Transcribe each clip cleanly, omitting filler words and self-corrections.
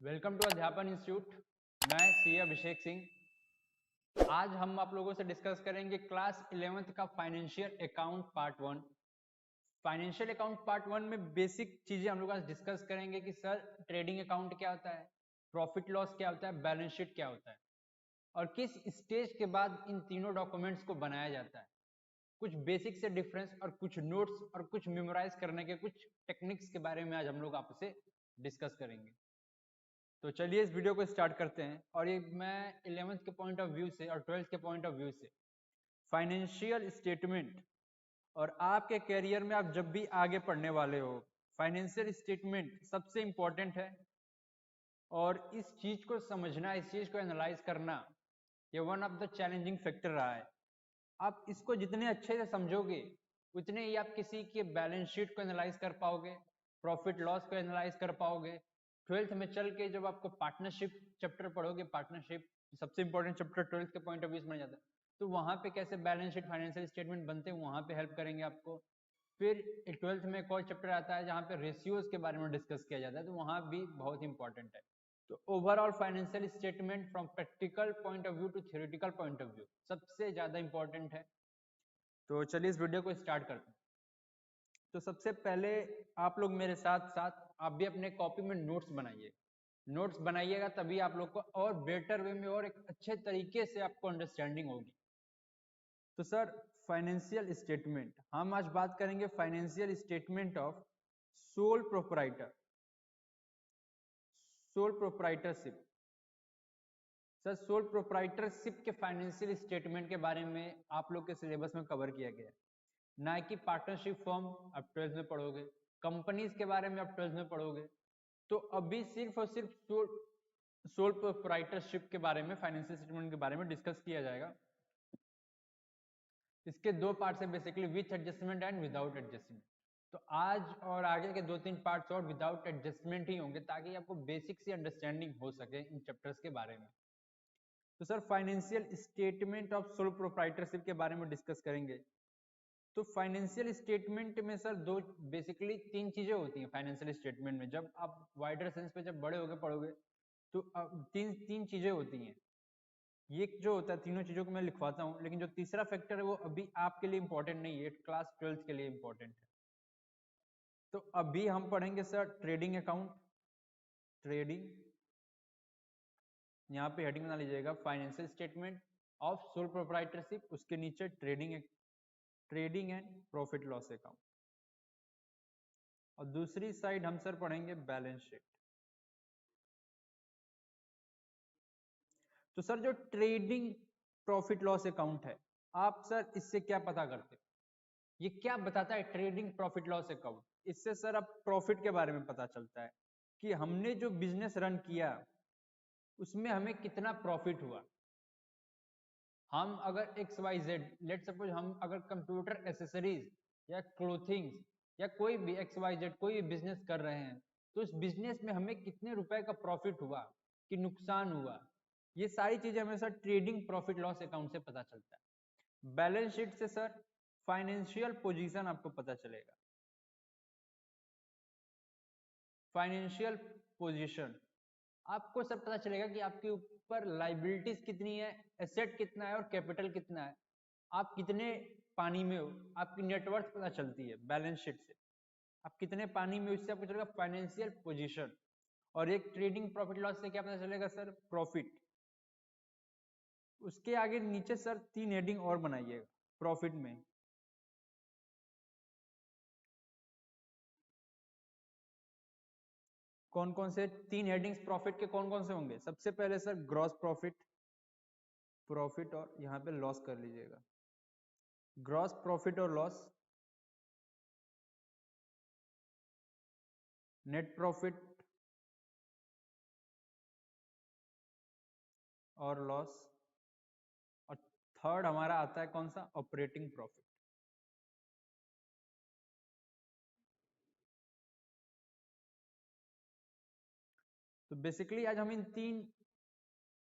Welcome to अध्यापन institute. मैं सी अभिषेक सिंह। आज हम आप लोगों से डिस्कस करेंगे क्लास 11th का financial account part 1। Financial account part 1 में बेसिक चीजें हम लोग आज डिस्कस करेंगे कि सर ट्रेडिंग अकाउंट क्या होता है, प्रॉफिट लॉस क्या होता है, बैलेंस शीट क्या होता है और किस स्टेज के बाद इन तीनों डॉक्यूमेंट्स को बनाया जाता है। कुछ बेसिक से डिफरेंस और कुछ नोट्स और कुछ मेमोराइज करने के कुछ टेक्निक्स के बारे में आज हम लोग आपसे डिस्कस करेंगे। तो चलिए इस वीडियो को स्टार्ट करते हैं। और ये मैं 11th के पॉइंट ऑफ व्यू से और 12th के पॉइंट ऑफ व्यू से फाइनेंशियल स्टेटमेंट और आपके करियर में आप जब भी आगे पढ़ने वाले हो, फाइनेंशियल स्टेटमेंट सबसे इंपॉर्टेंट है। और इस चीज को समझना, इस चीज को एनालाइज करना, ये one of the challenging factor रहा है। आप इसको जितने अच्छे से समझोगे उतने ही आप किसी के बैलेंस शीट को एनालाइज कर पाओगे, प्रॉफिट लॉस को एनालाइज कर पाओगे। 12th में चल के जब आपको पार्टनरशिप चैप्टर पढ़ोगे, पार्टनरशिप सबसे इंपॉर्टेंट चैप्टर 12th के पॉइंट ऑफ व्यू से माना जाता है, तो वहां पे कैसे बैलेंस शीट फाइनेंशियल स्टेटमेंट बनते हैं वहां पे हेल्प करेंगे आपको। फिर 12th में एक और चैप्टर आता है जहाँ पे रेशियोज के बारे में डिस्कस किया जाता है, तो वहां भी बहुत इंपॉर्टेंट है। तो overall financial statement from practical point of view to theoretical point of view सबसे ज्यादा इंपॉर्टेंट है। तो चलिए इस वीडियो को स्टार्ट करते हैं। तो सबसे पहले आप लोग मेरे साथ साथ आप भी अपने कॉपी में नोट्स बनाइए। नोट्स बनाइएगा तभी आप लोग को और बेटर वे में और एक अच्छे तरीके से आपको अंडरस्टैंडिंग होगी। तो सर फाइनेंशियल स्टेटमेंट, हम आज बात करेंगे financial statement of sole proprietor, sole proprietorship. Sir sole proprietorship के फाइनेंशियल स्टेटमेंट के बारे में आप लोग के सिलेबस में कवर किया गया है। ना कि पार्टनरशिप फॉर्म आप 12th में पढ़ोगे, कंपनीज के बारे में आप 12th में पढ़ोगे। तो अभी सिर्फ और सिर्फ सोल प्रोप्राइटरशिप के बारे में, फाइनेंशियल स्टेटमेंट के बारे में डिस्कस किया जाएगा। इसके दो पार्ट्स है basically, with adjustment and without adjustment. तो आज और आगे के 2-3 पार्ट्स और विदाउट एडजस्टमेंट ही होंगे ताकि आपको बेसिक सी अंडरस्टैंडिंग हो सके इन चैप्टर्स के बारे में। तो sir financial statement of sole proprietorship के बारे में डिस्कस करेंगे। तो फाइनेंशियल स्टेटमेंट में सर दो बेसिकली 3 चीजें होती हैं फाइनेंशियल स्टेटमेंट में। जब आप वाइडर सेंस पे जब बड़े होके पढ़ोगे तो तीन चीजें होती हैं। ये जो होता है, तीनों चीजों को मैं लिखवाता हूँ, लेकिन जो तीसरा फैक्टर है वो अभी आपके लिए इंपॉर्टेंट नहीं है, क्लास 12th के लिए इंपॉर्टेंट है। तो अभी हम पढ़ेंगे सर ट्रेडिंग अकाउंट। ट्रेडिंग, यहाँ पे हेडिंग बना लीजिएगा financial statement of sole proprietorship, उसके नीचे trading and profit loss account. और दूसरी साइड हम सर पढ़ेंगे बैलेंस शीट। तो सर जो ट्रेडिंग प्रॉफिट लॉस अकाउंट है, आप सर इससे क्या पता करते हो? ये क्या बताता है ट्रेडिंग प्रॉफिट लॉस अकाउंट? इससे सर अब प्रॉफिट के बारे में पता चलता है कि हमने जो बिजनेस रन किया उसमें हमें कितना प्रॉफिट हुआ। हम अगर X Y Z, let suppose हम अगर कंप्यूटर एसेसरीज या क्लोथिंग्स या कोई भी एक्स वाई जेड कोई भी बिजनेस कर रहे हैं, तो इस बिजनेस में हमें कितने रुपए का प्रॉफिट हुआ कि नुकसान हुआ, ये सारी चीजें हमें sir trading profit loss account से पता चलता है। बैलेंस शीट से सर फाइनेंशियल पोजीशन आपको पता चलेगा। फाइनेंशियल पोजीशन आपको सब पता चलेगा कि आपके ऊपर लाइबिलिटीज कितनी है, एसेट कितना है और कैपिटल कितना है, आप कितने पानी में हो, आपकी नेटवर्थ पता चलती है बैलेंस शीट से। आप कितने पानी में हो इससे आपको चलेगा फाइनेंशियल पोजीशन। और एक ट्रेडिंग प्रॉफिट लॉस से क्या पता चलेगा सर? प्रॉफिट। उसके आगे नीचे सर 3 हेडिंग और बनाइएगा प्रॉफिट में। कौन कौन से 3 हेडिंग्स प्रॉफिट के कौन कौन से होंगे? सबसे पहले सर ग्रॉस प्रॉफिट, प्रॉफिट और यहाँ पे लॉस कर लीजिएगा, ग्रॉस प्रॉफिट और लॉस, नेट प्रॉफिट और लॉस, और थर्ड हमारा आता है कौन सा? Operating profit. तो बेसिकली आज हम इन 3,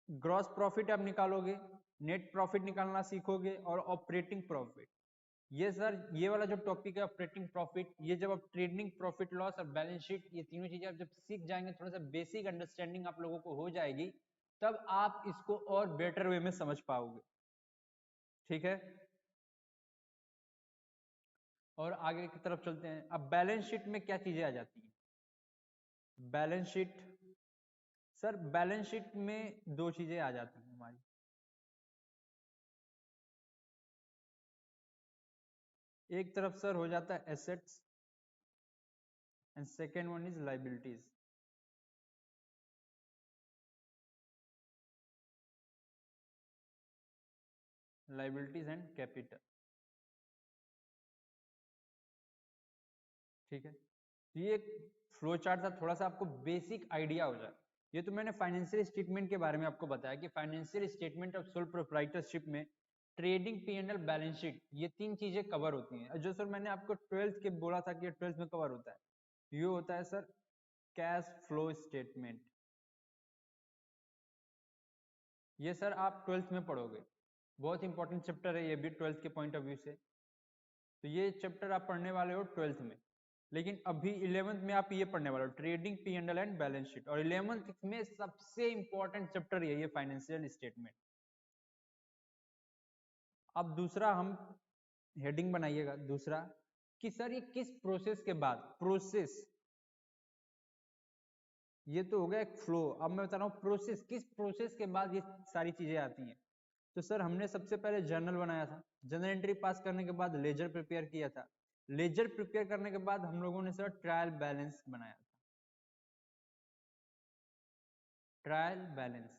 ग्रॉस प्रॉफिट आप निकालोगे, नेट प्रॉफिट निकालना सीखोगे और ऑपरेटिंग प्रॉफिट। ये सर ये वाला जो टॉपिक है ऑपरेटिंग प्रॉफिट, ये जब आप ट्रेडिंग प्रॉफिट लॉस और बैलेंस शीट ये तीनों चीजें आप जब सीख जाएंगे, थोड़ा सा बेसिक अंडरस्टैंडिंग आप लोगों को हो जाएगी, तब आप इसको और बेटर वे में समझ पाओगे। ठीक है, और आगे की तरफ चलते हैं। अब बैलेंस शीट में क्या चीजें आ जाती हैं? Balance sheet sir, balance sheet में दो चीजें आ जाती हैं हमारी। एक तरफ सर हो जाता है assets and second one is liabilities. Liabilities and capital. ठीक है, तो ये एक फ्लो चार्ट था, थोड़ा सा आपको बेसिक आइडिया हो जाए। ये तो मैंने फाइनेंशियल स्टेटमेंट के बारे में आपको बताया कि financial statement of sole proprietorship में ट्रेडिंग, P&L, बैलेंस शीट, ये तीन चीजें कवर होती हैं। जो सर मैंने आपको 12th के बोला था कि 12th में कवर होता है, ये होता है सर कैश फ्लो स्टेटमेंट। ये सर आप 12th में पढ़ोगे, बहुत इंपॉर्टेंट चैप्टर है ये भी 12th के पॉइंट ऑफ व्यू से। तो ये चैप्टर आप पढ़ने वाले हो 12th में, लेकिन अभी 11th में आप ये पढ़ने वाले हो trading, P&L and balance sheet, और 11th में सबसे इंपॉर्टेंट चैप्टर यही है फाइनेंशियल स्टेटमेंट। अब दूसरा हम हेडिंग बनाइएगा दूसरा कि सर ये किस प्रोसेस के बाद, प्रोसेस ये तो हो गया एक फ्लो, अब मैं बता रहा हूँ प्रोसेस, किस प्रोसेस के बाद ये सारी चीजें आती हैं। तो सर हमने सबसे पहले जर्नल बनाया था, जर्नल एंट्री पास करने के बाद लेजर प्रिपेयर किया था, लेजर प्रिपेयर करने के बाद हम लोगों ने सर ट्रायल बैलेंस बनाया था। ट्रायल बैलेंस,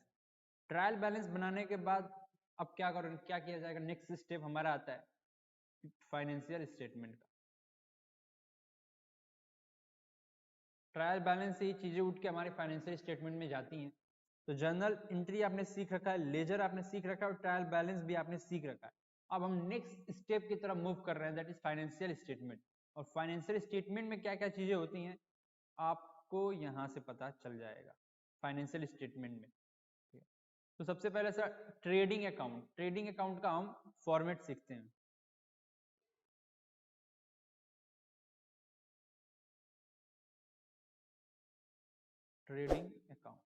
ट्रायल बैलेंस बनाने के बाद अब क्या करोगे, क्या किया जाएगा, नेक्स्ट स्टेप हमारा आता है फाइनेंशियल स्टेटमेंट का। ट्रायल बैलेंस से ये चीजें उठ के हमारे फाइनेंशियल स्टेटमेंट में जाती हैं। तो जर्नल एंट्री आपने सीख रखा है, लेजर आपने सीख रखा है, और ट्रायल बैलेंस भी आपने सीख रखा है। अब हम नेक्स्ट स्टेप की तरफ मूव कर रहे हैं, दैट इज फाइनेंशियल स्टेटमेंट। और फाइनेंशियल स्टेटमेंट में क्या क्या चीजें होती हैं आपको यहां से पता चल जाएगा फाइनेंशियल स्टेटमेंट में। तो सबसे पहले sir trading account, trading account का हम फॉर्मेट सीखते हैं। ट्रेडिंग अकाउंट,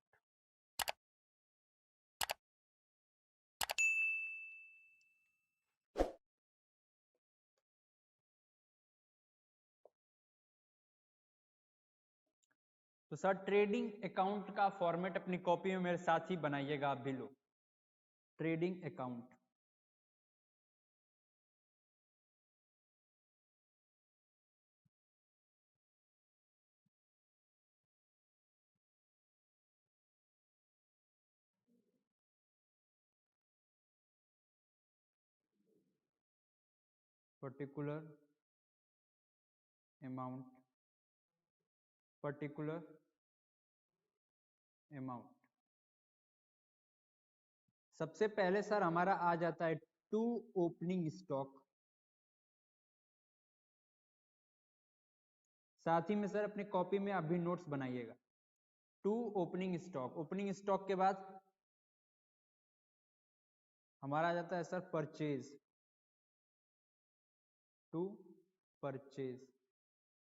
तो सर ट्रेडिंग अकाउंट का फॉर्मेट अपनी कॉपी में मेरे साथ ही बनाइएगा आप भी लोग। Trading account, particular amount, particular amount. सबसे पहले सर हमारा आ जाता है टू ओपनिंग स्टॉक, साथ ही में सर अपनी कॉपी में आप भी नोट्स बनाइएगा। To opening stock, opening stock के बाद हमारा आ जाता है सर परचेज, टू परचेज,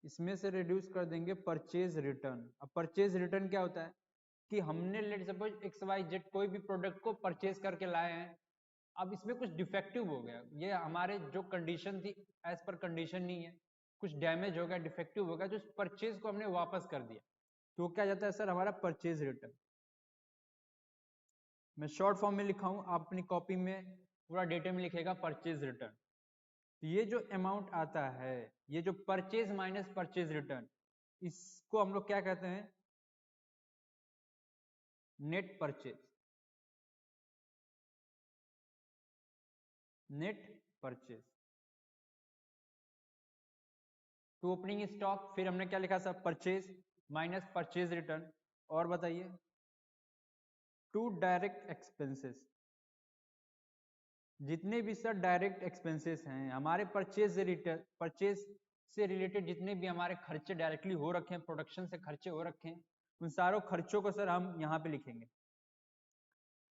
इसमें से रिड्यूस कर देंगे परचेज रिटर्न। अब परचेज रिटर्न क्या होता है कि हमने लेट सपोज XYZ कोई भी प्रोडक्ट को परचेज करके लाए हैं, अब इसमें कुछ डिफेक्टिव हो गया, ये हमारे जो कंडीशन थी एज पर कंडीशन नहीं है, कुछ डैमेज हो गया, डिफेक्टिव हो गया, तो उस परचेज को हमने वापस कर दिया, तो क्या जाता है सर हमारा परचेज रिटर्न। मैं शॉर्ट फॉर्म में लिखा हूं, आप अपनी कॉपी में पूरा डिटेल में लिखेगा परचेज रिटर्न। ये जो अमाउंट आता है, ये जो परचेज माइनस परचेज रिटर्न, इसको हम लोग क्या कहते हैं, net purchase, net purchase. To opening stock, फिर हमने क्या लिखा sir purchase minus purchase return, और बताइए टू डायरेक्ट एक्सपेंसेस, जितने भी सर डायरेक्ट एक्सपेंसेस हैं हमारे परचेज से रिलेटेड, जितने भी हमारे खर्चे डायरेक्टली हो रखे हैं, प्रोडक्शन से खर्चे हो रखे हैं, उन सारों खर्चों को सर हम यहाँ पे लिखेंगे।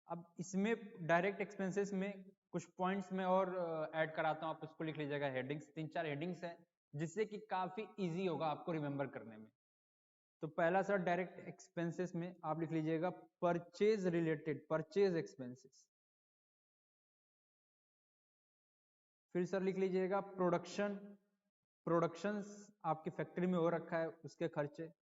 अब इसमें डायरेक्ट एक्सपेंसेस में कुछ पॉइंट्स में और ऐड कराता हूँ, आप उसको लिख लीजिएगा हेडिंग्स, 3-4 हेडिंग्स हैं जिससे कि काफी इजी होगा आपको रिमेंबर करने में। तो पहला सर डायरेक्ट एक्सपेंसेस में आप लिख लीजिएगा परचेज रिलेटेड, परचेज एक्सपेंसेस। फिर सर लिख लीजिएगा प्रोडक्शन, प्रोडक्शंस आपकी फैक्ट्री में हो रखा है उसके खर्चे।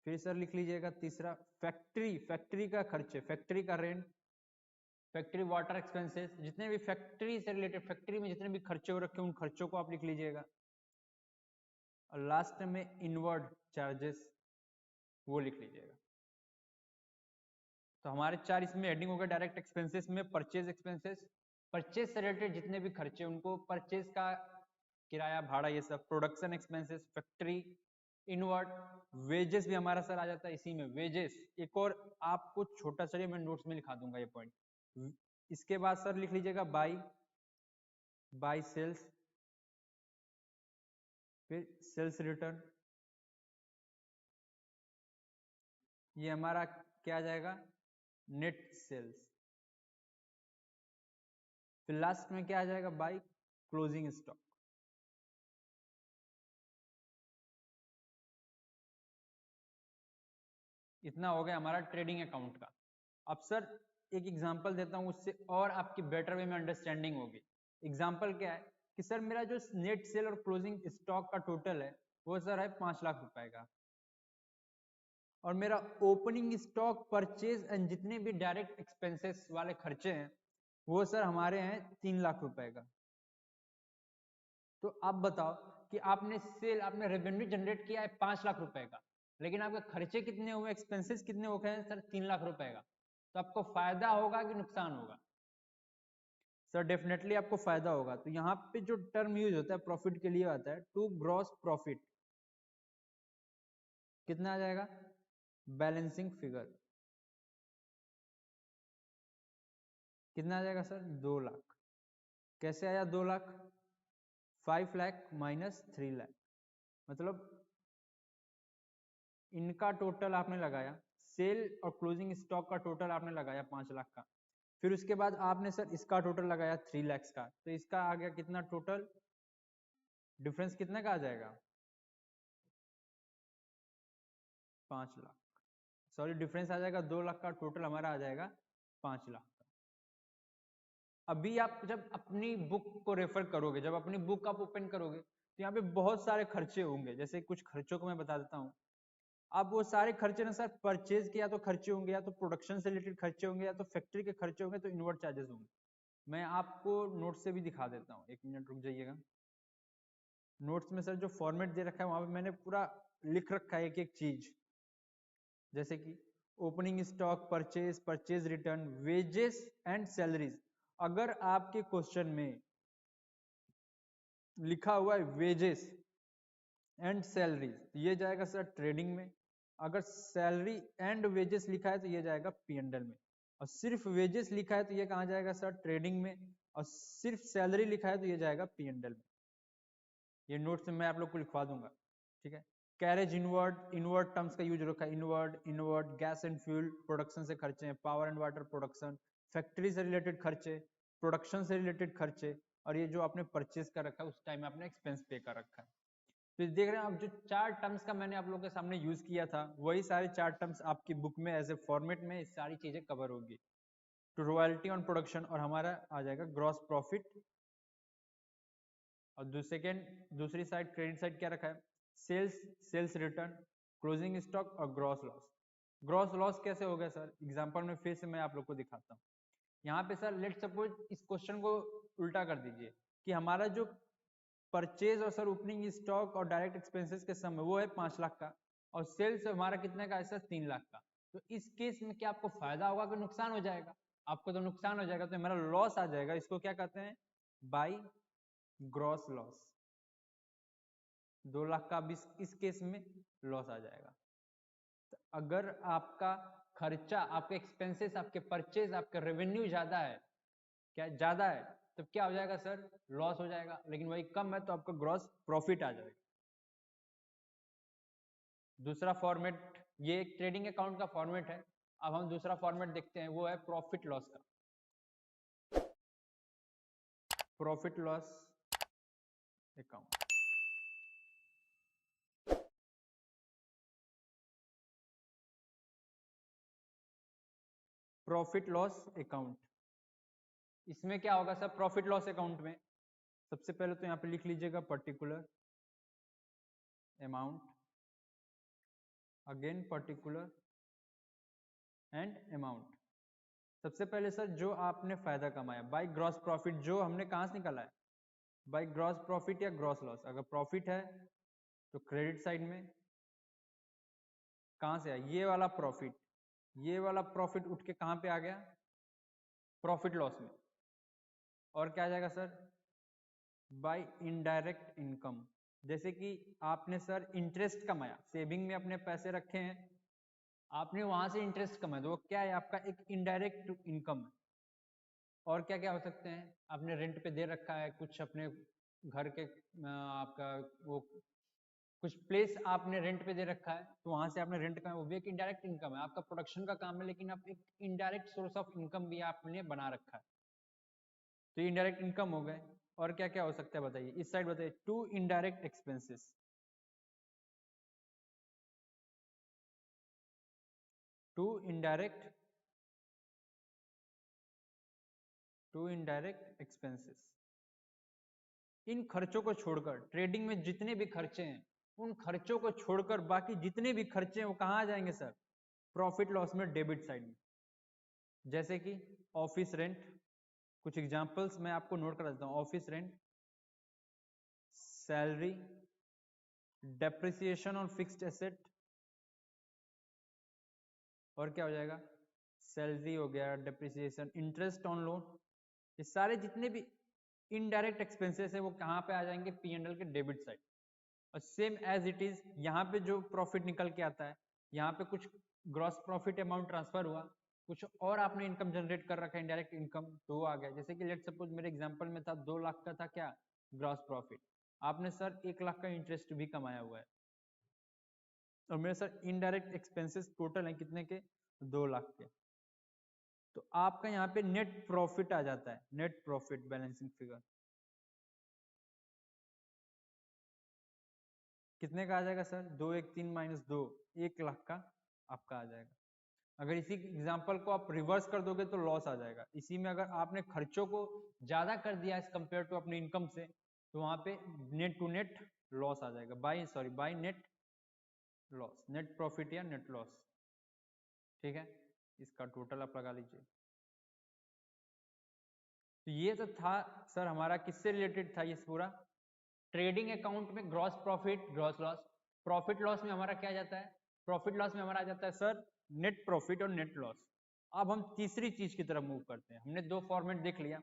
फिर सर लिख लीजिएगा तीसरा फैक्ट्री, फैक्ट्री का खर्चे, फैक्ट्री का रेंट, फैक्ट्री वाटर एक्सपेंसेस, जितने भी फैक्ट्री से रिलेटेड, फैक्ट्री में जितने भी खर्चे हो रखे हैं उन खर्चों को आप लिख लीजिएगा। और लास्ट में इनवर्ड चार्जेस, वो लिख लीजिएगा। तो हमारे 4 इसमें हेडिंग हो गया। डायरेक्ट एक्सपेंसेस में परचेज एक्सपेंसेस, परचेज से रिलेटेड जितने भी खर्चे उनको, परचेज का किराया भाड़ा ये सब, production expenses, factory, inward, wages भी हमारा सर आ जाता है इसी में, वेजेस। एक और आपको छोटा सा मैं नोट्स में लिखा दूंगा ये पॉइंट। इसके बाद सर लिख लीजिएगा बाई, बाई सेल्स, फिर सेल्स रिटर्न, ये हमारा क्या आ जाएगा, नेट सेल्स। फिर लास्ट में क्या आ जाएगा, बाई क्लोजिंग स्टॉक। इतना हो गया हमारा ट्रेडिंग अकाउंट का। अब सर एक एग्जांपल देता हूं, उससे और आपकी बेटर वे में अंडरस्टैंडिंग होगी। एग्जांपल क्या है कि सर मेरा जो नेट सेल और क्लोजिंग स्टॉक का टोटल है वो सर है 5 लाख रुपए का, और मेरा ओपनिंग स्टॉक, परचेज एंड जितने भी डायरेक्ट एक्सपेंसेस वाले खर्चे हैं वो सर हमारे हैं 3 लाख रुपए का। तो आप बताओ कि आपने सेल, आपने रेवेन्यू जनरेट किया है 5 लाख रुपए का, लेकिन आपके खर्चे कितने हुए, एक्सपेंसेस कितने हो गए सर 3 लाख रुपए का। तो आपको फायदा होगा कि नुकसान होगा? सर डेफिनेटली आपको फायदा होगा। तो यहाँ पे जो टर्म यूज होता है प्रॉफिट के लिए आता है टू ग्रॉस प्रॉफिट, कितना आ जाएगा, बैलेंसिंग फिगर कितना आ जाएगा सर, 2 लाख। कैसे आया 2 लाख, 5 लाख माइनस 3 लाख, मतलब इनका टोटल आपने लगाया, सेल और क्लोजिंग स्टॉक का टोटल आपने लगाया 5 लाख का, फिर उसके बाद आपने सर इसका टोटल लगाया 3 लाख का, तो इसका आ गया कितना टोटल, डिफरेंस कितने का आ जाएगा, 5 लाख। सॉरी डिफरेंस आ जाएगा 2 लाख का, टोटल हमारा आ जाएगा 5 लाख का। अभी आप जब अपनी बुक को रेफर करोगे, जब अपनी बुक आप ओपन करोगे तो यहाँ पे बहुत सारे खर्चे होंगे। जैसे कुछ खर्चों को मैं बता देता हूँ। अब वो सारे खर्चे ना सर परचेज के या तो खर्चे होंगे, या तो प्रोडक्शन से रिलेटेड खर्चे होंगे, या तो फैक्ट्री के खर्चे होंगे, तो इनवर्ड चार्जेस होंगे। मैं आपको नोट से भी दिखा देता हूँ, 1 मिनट रुक जाइएगा। नोट्स में सर जो फॉर्मेट दे रखा है वहां पे मैंने पूरा लिख रखा है एक एक चीज, जैसे कि opening stock, purchase, purchase return, wages and salaries. अगर आपके क्वेश्चन में लिखा हुआ है वेजेस एंड सैलरीज, ये जाएगा सर ट्रेडिंग में। अगर सैलरी एंड वेजेस लिखा है तो ये जाएगा P&L में, और सिर्फ वेजेस लिखा है तो ये कहाँ जाएगा सर, ट्रेडिंग में, और सिर्फ सैलरी लिखा है तो ये जाएगा P&L में। ये नोट्स में मैं आप लोग को लिखवा दूंगा, ठीक है। कैरेज इनवर्ड, इनवर्ड टर्म्स का यूज रखा है, inward, inward, gas and fuel, production से खर्चे हैं, power and water production, factory से रिलेटेड खर्चे, प्रोडक्शन से रिलेटेड खर्चे, और ये जो आपने परचेज कर रखा है उस टाइम आपने एक्सपेंस पे कर रखा है। तो देख रहे हैं आप, जो 4 टर्म्स का मैंने आप लोगों के सामने यूज किया था वही सारे 4 टर्म्स आपकी बुक में एज ए फॉर्मेट में सारी चीजें कवर होगी। तो रॉयल्टी ऑन प्रोडक्शन, और हमारा आ जाएगा ग्रॉस प्रॉफिट, और दूसरी साइड क्रेडिट साइड क्या रखा है, sales, sales return, closing stock और ग्रॉस लॉस। ग्रॉस लॉस कैसे हो गया सर, एग्जांपल में फिर से मैं आप लोग को दिखाता हूँ। यहाँ पे सर लेट सपोज इस क्वेश्चन को उल्टा कर दीजिए कि हमारा जो परचेज और सर ओपनिंग स्टॉक और डायरेक्ट एक्सपेंसेस के सम वो है 5 लाख का, और सेल्स हमारा कितने का है सर, 3 लाख का। तो इस केस में क्या आपको फायदा होगा कि नुकसान हो जाएगा? आपको तो नुकसान हो जाएगा, तो हमारा लॉस आ जाएगा। इसको क्या कहते हैं, बाई ग्रॉस लॉस। 2 लाख का अब इस केस में लॉस आ जाएगा। तो अगर आपका खर्चा, आपके एक्सपेंसेस, आपके परचेज, आपका रेवेन्यू ज्यादा है, क्या ज्यादा है, तो क्या हो जाएगा सर, लॉस हो जाएगा। लेकिन वही कम है तो आपका ग्रॉस प्रॉफिट आ जाएगा। दूसरा फॉर्मेट ये एक ट्रेडिंग अकाउंट का फॉर्मेट है। अब हम दूसरा फॉर्मेट देखते हैं, वो है प्रॉफिट लॉस का। Profit loss account. Profit loss account, इसमें क्या होगा सर? प्रॉफिट लॉस अकाउंट में सबसे पहले तो यहाँ पे लिख लीजिएगा particular amount, again particular and amount. सबसे पहले सर जो आपने फायदा कमाया बाय ग्रॉस प्रॉफिट, जो हमने कहां से निकाला है? बाय ग्रॉस प्रॉफिट या ग्रॉस लॉस। अगर प्रॉफिट है तो क्रेडिट साइड में कहां से आया? ये वाला प्रॉफिट, ये वाला प्रॉफिट उठ के कहां पे आ गया? प्रॉफिट लॉस में। और क्या आ जाएगा सर? Bye indirect income. जैसे कि आपने सर इंटरेस्ट कमाया, सेविंग में अपने पैसे रखे हैं, आपने वहां से इंटरेस्ट कमाया, तो वो क्या है? आपका एक इनडायरेक्ट इनकम है। और क्या क्या हो सकते हैं? आपने रेंट पे दे रखा है कुछ अपने घर के, आपका वो कुछ प्लेस आपने रेंट पे दे रखा है, तो वहां से आपने रेंट का, वो भी एक इनडायरेक्ट इनकम है। आपका प्रोडक्शन का काम है, लेकिन आप एक इनडायरेक्ट सोर्स ऑफ इनकम भी आपने बना रखा है, तो ये इनडायरेक्ट इनकम हो गए। और क्या क्या हो सकता है बताइए? इस साइड बताइए, to indirect expenses. To indirect, to indirect expenses. इन खर्चों को छोड़कर, ट्रेडिंग में जितने भी खर्चे हैं उन खर्चों को छोड़कर बाकी जितने भी खर्चे हैं वो कहां आ जाएंगे सर? प्रॉफिट लॉस में, डेबिट साइड में। जैसे कि ऑफिस रेंट, कुछ एग्जांपल्स मैं आपको नोट करा देता हूं। Office rent, salary, depreciation on fixed asset, और क्या हो जाएगा? सैलरी हो गया, डेप्रिसिएशन, इंटरेस्ट ऑन लोन। ये सारे जितने भी इनडायरेक्ट एक्सपेंसेस है वो कहां पे आ जाएंगे? पी एंड एल के डेबिट साइड। और सेम एज इट इज यहाँ पे जो प्रॉफिट निकल के आता है, यहाँ पे कुछ ग्रॉस प्रॉफिट अमाउंट ट्रांसफर हुआ, कुछ और आपने इनकम जनरेट कर रखा है, इनडायरेक्ट इनकम, तो वो आ गया। जैसे कि लेट सपोज मेरे एग्जांपल में था 2 लाख का था क्या? Gross profit. आपने सर 1 लाख का इंटरेस्ट भी कमाया हुआ है, और मेरे सर इनडायरेक्ट एक्सपेंसेस टोटल है कितने के? 2 लाख के। तो आपका यहाँ पे नेट प्रॉफिट आ जाता है, नेट प्रॉफिट बैलेंसिंग फिगर कितने का आ जाएगा सर? 2 1 3 माइनस 2, 1 लाख का आपका आ जाएगा। अगर इसी एग्जाम्पल को आप रिवर्स कर दोगे तो लॉस आ जाएगा। इसी में अगर आपने खर्चों को ज्यादा कर दिया एज कंपेयर टू अपने इनकम से, तो वहां पे नेट टू नेट लॉस आ जाएगा, by net loss, net profit या नेट लॉस। ठीक है, इसका टोटल आप लगा लीजिए। तो ये तो था सर हमारा, किससे रिलेटेड था ये पूरा? ट्रेडिंग अकाउंट में gross profit, gross loss. Profit loss में हमारा क्या जाता है? प्रॉफिट लॉस में हमारा आ जाता है सर नेट प्रॉफिट और नेट लॉस। अब हम तीसरी चीज की तरफ मूव करते हैं। हमने 2 फॉर्मेट देख लिया,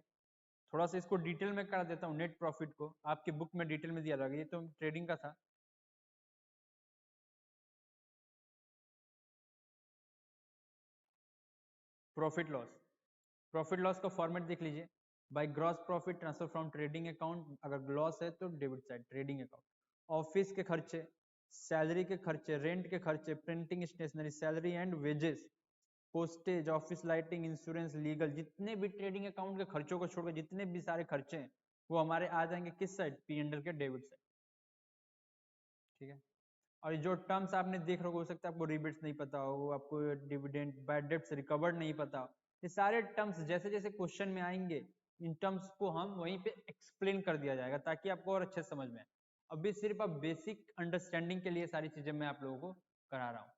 थोड़ा सा इसको डिटेल में कर देता हूँ। नेट प्रॉफिट को आपकी बुक में डिटेल में दिया रहेगा, ये तो ट्रेडिंग का था। प्रॉफिट लॉस, प्रॉफिट लॉस का फॉर्मेट देख लीजिए। By gross profit transfer from trading account, अगर लॉस है तो debit side trading account. Office के खर्चे, सैलरी के खर्चे, रेंट के खर्चे, printing stationery, salary and wages, postage, office lighting, insurance, legal, जितने भी ट्रेडिंग अकाउंट के खर्चों को छोड़कर जितने भी सारे खर्चे हैं वो हमारे आ जाएंगे किस साइड? पी एंड एल के डेबिट साइड। ठीक है, और जो टर्म्स आपने देख रहे हो सकता है आपको रिबेट्स नहीं पता हो, आपको डिविडेंड, बैड डेब्ट्स रिकवर्ड नहीं पता हो, ये सारे टर्म्स जैसे जैसे क्वेश्चन में आएंगे इन टर्म्स को हम वहीं पे एक्सप्लेन कर दिया जाएगा ताकि आपको और अच्छे समझ में आए। अभी सिर्फ अब बेसिक अंडरस्टैंडिंग के लिए सारी चीजें मैं आप लोगों को करा रहा हूँ।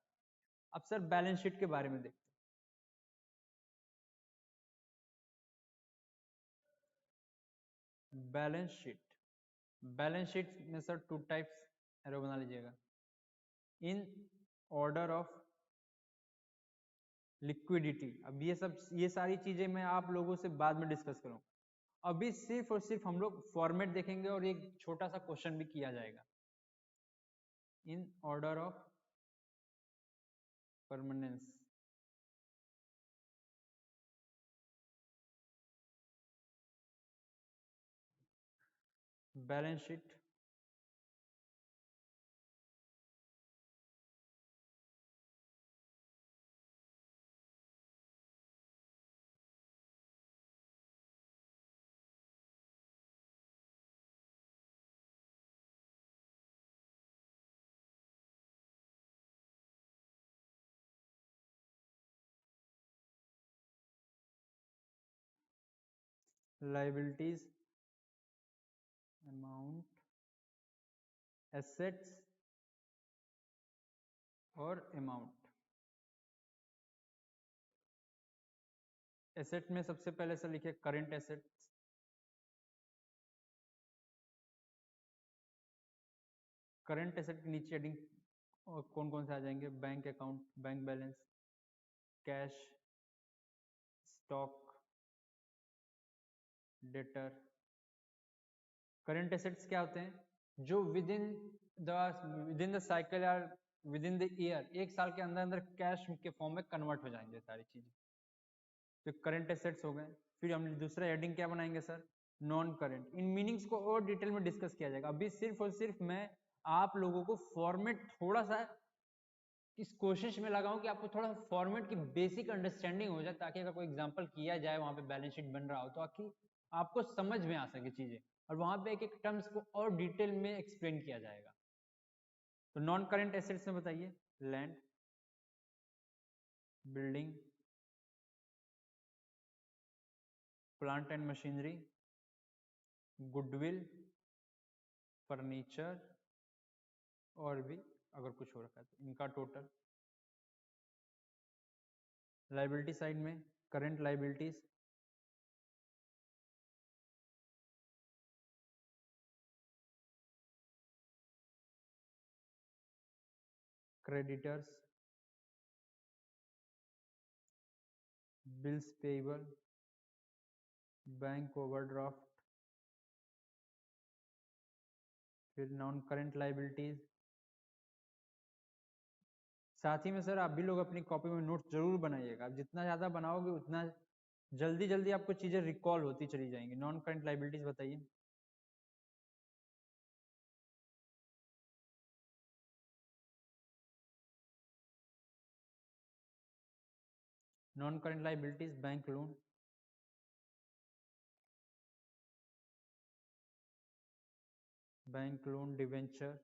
अब सर बैलेंस शीट के बारे में देखते हैं। बैलेंस शीट, बैलेंस शीट में सर 2 टाइप्स एरो बना लीजिएगा। In order of liquidity. अब ये सब, ये सारी चीजें मैं आप लोगों से बाद में डिस्कस करूंगा। अभी सिर्फ और सिर्फ हम लोग फॉर्मेट देखेंगे और एक छोटा सा क्वेश्चन भी किया जाएगा। In order of permanence, balance sheet, liabilities, amount, assets और अमाउंट। एसेट में सबसे पहले से लिखे करंट एसेट्स, करंट एसेट के नीचे हेडिंग कौन कौन से आ जाएंगे? Bank account, bank balance, cash, stock, debtor. Current assets क्या होते हैं? जो विद इन द साइकिल या विद इन द ईयर, एक साल के अंदर अंदर कैश के फॉर्म में कन्वर्ट हो जाएंगे सारी चीजें, तो करंट एसेट्स हो गए। फिर हम दूसरा हेडिंग क्या बनाएंगे सर? Non current. इन मीनिंग्स को और डिटेल में डिस्कस किया जाएगा। अभी सिर्फ और सिर्फ मैं आप लोगों को फॉर्मेट थोड़ा सा इस कोशिश में लगाऊं कि आपको थोड़ा फॉर्मेट की बेसिक अंडरस्टैंडिंग हो जाए, ताकि अगर कोई एग्जांपल किया जाए वहां पे बैलेंस शीट बन रहा हो तो आपको समझ में आ सके चीजें, और वहां पे एक एक टर्म्स को और डिटेल में एक्सप्लेन किया जाएगा। तो नॉन करंट एसेट्स में बताइए, land, building, plant and machinery, goodwill, furniture, और भी अगर कुछ हो रखा है तो इनका टोटल। लाइबिलिटी साइड में current liabilities, creditors, bills payable, bank overdraft. फिर नॉन करंट लाइबिलिटीज। साथ ही में सर आप भी लोग अपनी कॉपी में नोट्स जरूर बनाइएगा। आप जितना ज्यादा बनाओगे उतना जल्दी जल्दी आपको चीजें रिकॉल होती चली जाएंगी। नॉन करंट लाइबिलिटीज बताइए। Non current liabilities, bank loan, bank loan, debenture,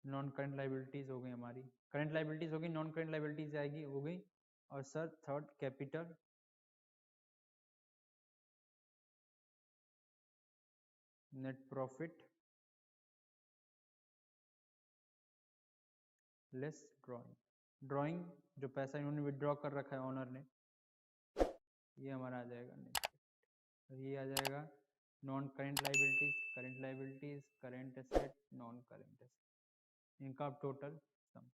non current liabilities हो गई हमारी। करंट लाइबिलिटीज हो गई, नॉन करंट लाइबिलिटीज आएगी, हो गई। और sir third capital, net profit less drawing. Drawing जो पैसा इन्होंने विड्रॉ कर रखा है ऑनर ने, ये हमारा आ जाएगा नेट। और ये आ जाएगा non current liabilities, current liabilities, current asset, non current asset, इनका टोटल सम।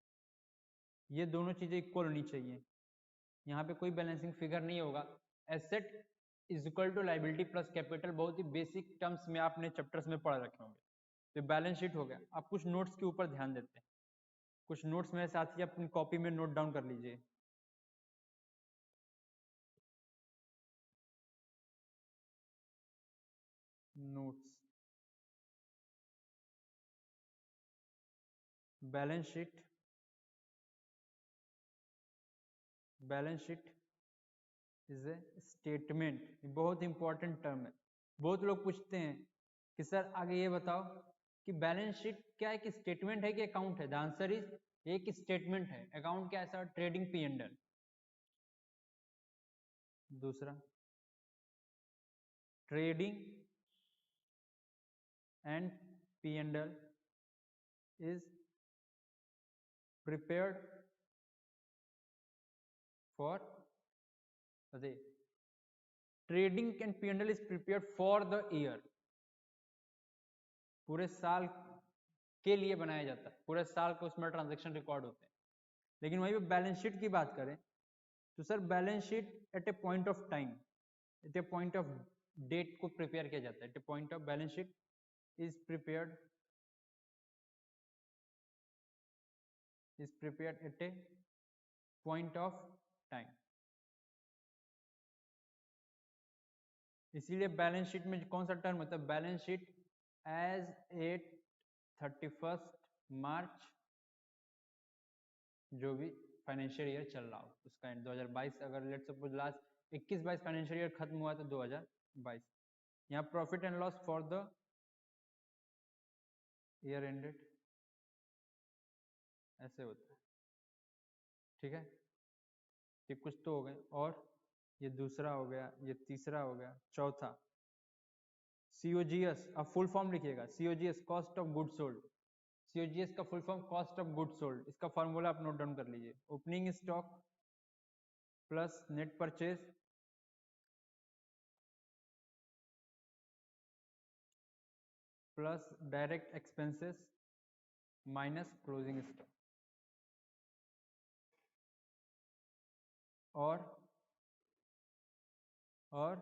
ये दोनों चीजें इक्वल होनी चाहिए। यहाँ पे कोई बैलेंसिंग फिगर नहीं होगा। Asset is equal to liability plus capital, बहुत ही बेसिक टर्म्स में आपने चैप्टर्स में पढ़ रखे होंगे। तो बैलेंस शीट हो गया। आप कुछ नोट्स के ऊपर ध्यान देते हैं, कुछ नोट्स मेरे साथ ही अपनी कॉपी में नोट डाउन कर लीजिए। Notes, balance sheet, balance sheet is a statement. बहुत इंपॉर्टेंट टर्म है। बहुत लोग पूछते हैं कि सर आगे ये बताओ कि बैलेंस शीट क्या एक स्टेटमेंट है कि अकाउंट है? द आंसर इज एक स्टेटमेंट है। अकाउंट क्या है sir? Trading P and L. दूसरा, trading and P and L is prepared for the trading and P&L is prepared for the year, पूरे साल के लिए बनाया जाता है, पूरे साल के उसमें ट्रांजैक्शन रिकॉर्ड होते हैं। लेकिन वहीं पे बैलेंस शीट की बात करें तो sir balance sheet at a point of time, at a point of date को प्रिपेयर किया जाता है। At a point of balance sheet is prepared at a point of time. इसीलिए बैलेंस शीट में कौन सा टर्म होता है? Balance sheet as at 31 March, जो भी फाइनेंशियल ईयर चल रहा हो उसका एंड 2022, अगर let suppose last 21-22 financial year खत्म हुआ तो 2022। यहाँ profit and loss for the year ended ऐसे होता है। ठीक है। ये कुछ तो हो गए, और ये दूसरा हो गया, ये तीसरा हो गया, चौथा COGS। अब फुल फॉर्म लिखिएगा, COGS cost of good sold. COGS का full form cost of good sold, इसका फॉर्मूला आप नोट डाउन कर लीजिए। Opening stock plus net purchase plus direct expenses minus closing stock, और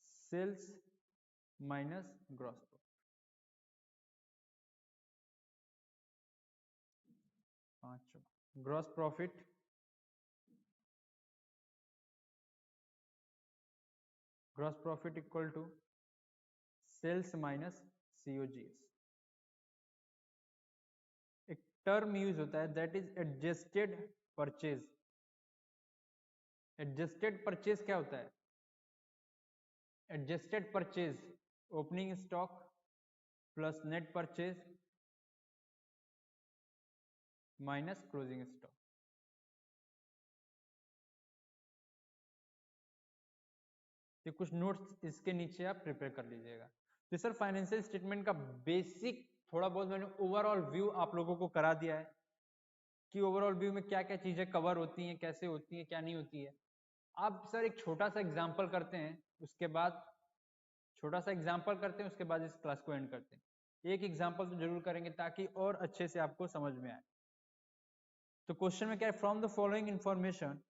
सेल्स माइनस ग्रॉस प्रॉफिट। पांचवा gross profit equal to sales minus COGS। एक term use होता है that is adjusted purchase. Adjusted purchase क्या होता है? Adjusted purchase opening stock plus net purchase minus closing stock. ये कुछ नोट्स इसके नीचे आप प्रिपेयर कर लीजिएगा। तो सर फाइनेंशियल स्टेटमेंट का बेसिक थोड़ा बहुत मैंने ओवरऑल व्यू आप लोगों को करा दिया है कि ओवरऑल व्यू में क्या क्या चीजें कवर होती हैं, कैसे होती हैं, क्या नहीं होती है। आप सर एक छोटा सा एग्जांपल करते हैं, उसके बाद उसके बाद इस क्लास को एंड करते हैं। एक एग्जांपल तो जरूर करेंगे ताकि और अच्छे से आपको समझ में आए। तो क्वेश्चन में क्या है, from the following information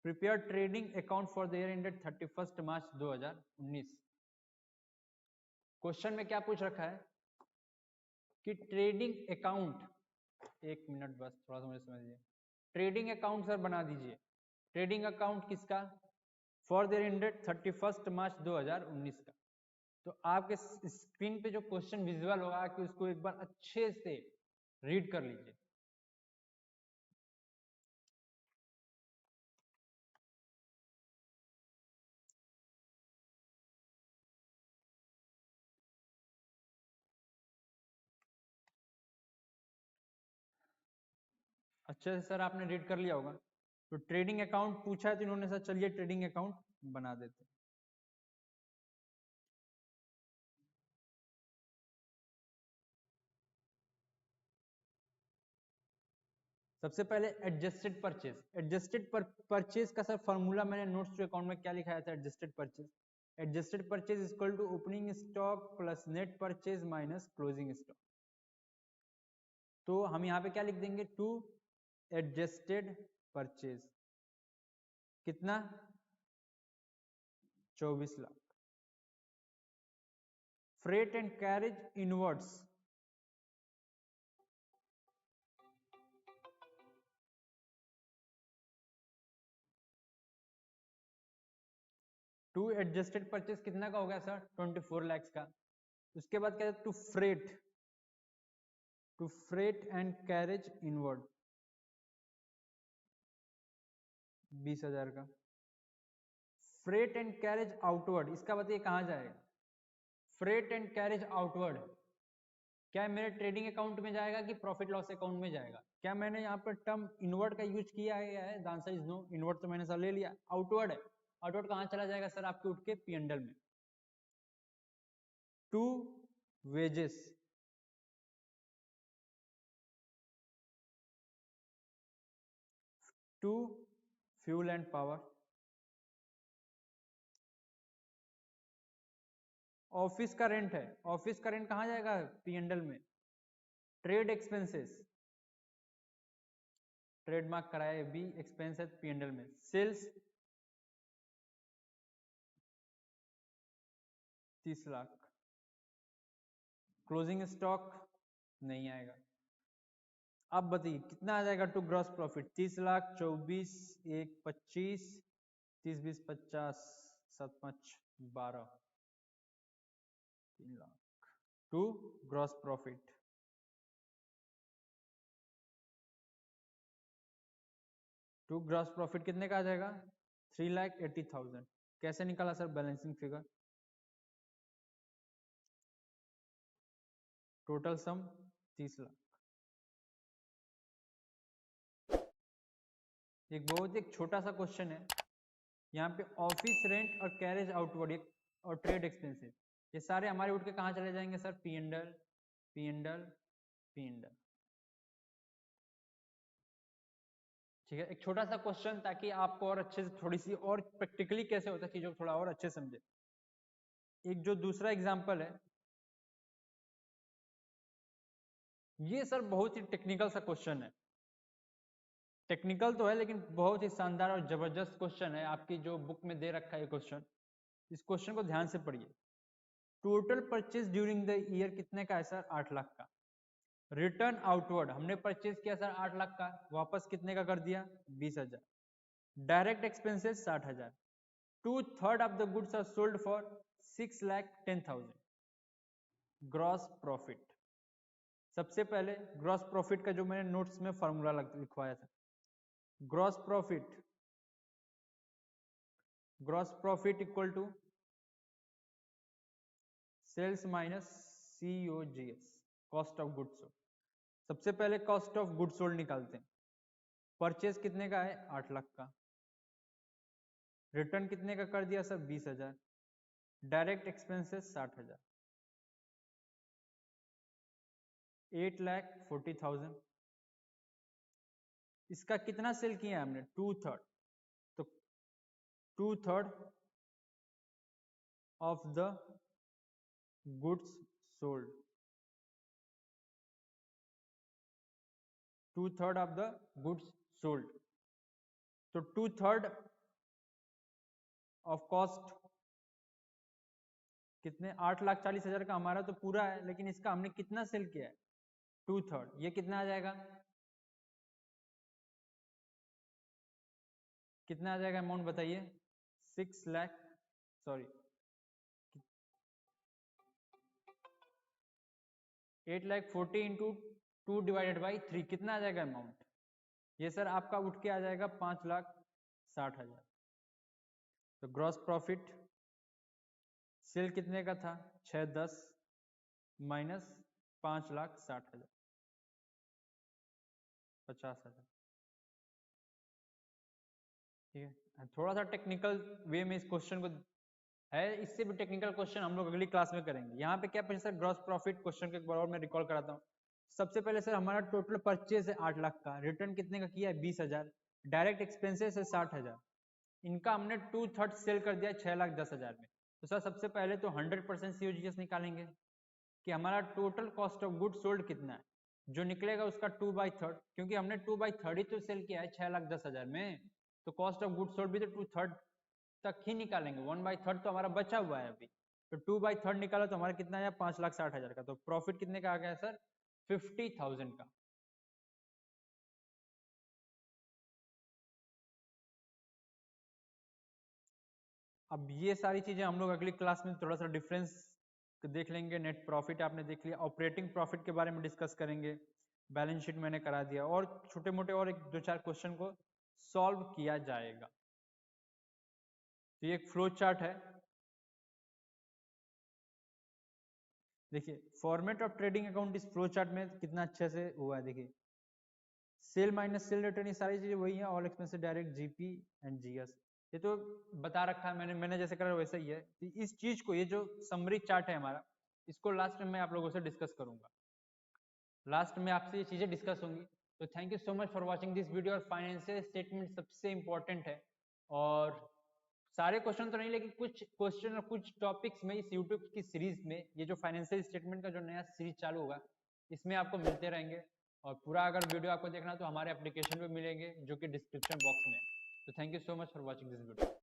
prepare trading account for the year ended 31 March 2019। Question में क्या पूछ रखा है कि ट्रेडिंग अकाउंट, एक मिनट बस थोड़ा सा मुझे समझिए, ट्रेडिंग अकाउंट सर बना दीजिए। ट्रेडिंग अकाउंट किसका? फॉर द ईयर एंडेड 31 मार्च 2019 का। तो आपके स्क्रीन पे जो क्वेश्चन विजुअल होगा कि उसको एक बार अच्छे से रीड कर लीजिए। अच्छे से सर आपने रीड कर लिया होगा। तो ट्रेडिंग अकाउंट पूछा है तो इन्होंने सर चलिए ट्रेडिंग अकाउंट बना देते हैं। सबसे पहले एडजस्टेड परचेज। एडजस्टेड परचेज का सर फॉर्मूला मैंने नोट्स टू अकाउंट में क्या लिखाया था? Adjusted purchase, adjusted purchase equal to opening stock plus net purchase minus closing stock. तो हम यहाँ पे क्या लिख देंगे? टू एडजस्टेड परचेज कितना? 24 lakh. Freight and carriage inwards to adjusted purchase कितना का हो गया सर? 24 लाख का। उसके बाद क्या है? To freight and carriage inward 20,000 का। फ्रेट एंड कैरेज आउटवर्ड, इसका बताइए कहां जाएगा? फ्रेट एंड कैरेज आउटवर्ड क्या मेरे ट्रेडिंग अकाउंट में जाएगा कि प्रॉफिट लॉस अकाउंट में जाएगा? क्या मैंने यहाँ पर टर्म इनवर्ड का यूज किया है? The answer is no. Inward तो मैंने सर ले लिया। आउटवर्ड है, आउटवर्ड कहां चला जाएगा सर? आपके उठ के P&L में। To wages to fuel and power. Office का रेंट है, ऑफिस का रेंट कहां जाएगा? P&L में। ट्रेड एक्सपेंसेस, ट्रेडमार्क कराए भी एक्सपेंस है P&L में। सेल्स 30 लाख। क्लोजिंग स्टॉक नहीं आएगा। अब बताइए कितना आ जाएगा to gross profit? 30 lakh, 24, 1, 25, 30, 20, 50, 7, 5, 12, 3 lakh to gross profit. To gross profit कितने का आ जाएगा? 3,80,000। कैसे निकाला sir balancing figure? Total sum 30 lakh. एक छोटा सा क्वेश्चन है, यहाँ पे ऑफिस रेंट और कैरेज आउटवर्ड और ट्रेड एक्सपेंसेस, ये सारे हमारे उठ के कहाँ चले जाएंगे sir? P and L, P and L, P and L. ठीक है, एक छोटा सा क्वेश्चन ताकि आपको और अच्छे से थोड़ी सी और प्रैक्टिकली कैसे होता है चीजों को थोड़ा और अच्छे समझे। एक जो दूसरा एग्जांपल है, ये सर बहुत ही टेक्निकल सा क्वेश्चन है। टेक्निकल तो है लेकिन बहुत ही शानदार और जबरदस्त क्वेश्चन है। आपकी जो बुक में दे रखा है क्वेश्चन, इस क्वेश्चन को ध्यान से पढ़िए। Total purchase during the year कितने का है सर? 8 लाख का। रिटर्न आउटवर्ड हमने परचेज किया सर 8 लाख का, वापस कितने का कर दिया? 20,000। Direct expenses 60,000। 2/3 of the goods are sold for 6,10,000। Gross profit. सबसे पहले ग्रॉस प्रॉफिट का जो मैंने नोट्स में फॉर्मूला लिखवाया था, gross profit equal to sales minus COGS, cost of goods sold. सबसे पहले कॉस्ट ऑफ गुड्स सोल्ड निकालते हैं। परचेज कितने का है? 8 लाख का। रिटर्न कितने का कर दिया सर? 20,000। Direct expenses 60,000, 8,40,000। इसका कितना सेल किया है हमने? 2/3। तो 2/3 of the goods sold, 2/3 of the goods sold. तो 2/3 ऑफ कॉस्ट कितने? 8,40,000 का हमारा तो पूरा है, लेकिन इसका हमने कितना सेल किया है? 2/3। ये कितना आ जाएगा? कितना आ जाएगा अमाउंट बताइए? 6 lakh, sorry 8,40,000 into 2 divided by 3, कितना आ जाएगा अमाउंट? ये सर आपका उठ के आ जाएगा 5,60,000। तो ग्रॉस प्रॉफिट सेल कितने का था? 610 माइनस 5,60,000, 50,000। ठीक है, थोड़ा सा टेक्निकल वे में इस क्वेश्चन को है, इससे भी टेक्निकल क्वेश्चन हम लोग अगली क्लास में करेंगे। यहाँ पे क्या सर ग्रॉस प्रॉफिट क्वेश्चन के बराबर मैं रिकॉल कराता हूँ। सबसे पहले सर हमारा टोटल परचेज है 8 लाख का, रिटर्न कितने का किया है? 20,000। डायरेक्ट एक्सपेंसेस है 60,000, इनका हमने 2/3 सेल कर दिया 6,10,000 में। तो सर सबसे पहले तो 100% COGS निकालेंगे कि हमारा total cost of good sold कितना है। जो निकलेगा उसका 2/3, क्योंकि हमने 2/3 ही तो सेल किया है 6,10,000 में, तो कॉस्ट ऑफ गुड सोल्ड भी तो 2/3 तक ही निकालेंगे। 1/3 तो हमारा बचा हुआ है अभी, तो 2/3 निकाला तो हमारा कितना आया? 5,60,000 का। तो प्रॉफिट कितने का आ गया सर? 50,000 का। अब ये सारी चीजें हम लोग अगली क्लास में थोड़ा सा डिफरेंस देख लेंगे। नेट प्रॉफिट आपने देख लिया, ऑपरेटिंग प्रॉफिट के बारे में डिस्कस करेंगे, बैलेंस शीट मैंने करा दिया, और छोटे मोटे और 1-2-4 क्वेश्चन को सॉल्व किया जाएगा। तो ये एक फ्लो चार्ट है, देखिए फॉर्मेट ऑफ ट्रेडिंग अकाउंट इस फ्लो चार्ट में कितना अच्छे से हुआ है। देखिए सेल माइनस सेल रिटर्न, ये सारी चीजें वही हैं, all expenses direct GP and GS, ये तो बता रखा है मैंने जैसे करा वैसा ही है। इस चीज को, ये जो समरी चार्ट है हमारा, इसको लास्ट में मैं आप लोगों से डिस्कस करूंगा, लास्ट में आपसे ये चीजें डिस्कस होंगी। तो thank you so much for watching this video. और फाइनेंशियल स्टेटमेंट सबसे इंपॉर्टेंट है, और सारे क्वेश्चन तो नहीं लेकिन कुछ क्वेश्चन और कुछ टॉपिक्स में इस यूट्यूब की सीरीज में, ये जो फाइनेंशियल स्टेटमेंट का जो नया सीरीज चालू होगा, इसमें आपको मिलते रहेंगे। और पूरा अगर वीडियो आपको देखना तो हमारे एप्लीकेशन पे मिलेंगे, जो कि डिस्क्रिप्शन बॉक्स में है। तो thank you so much for watching this video.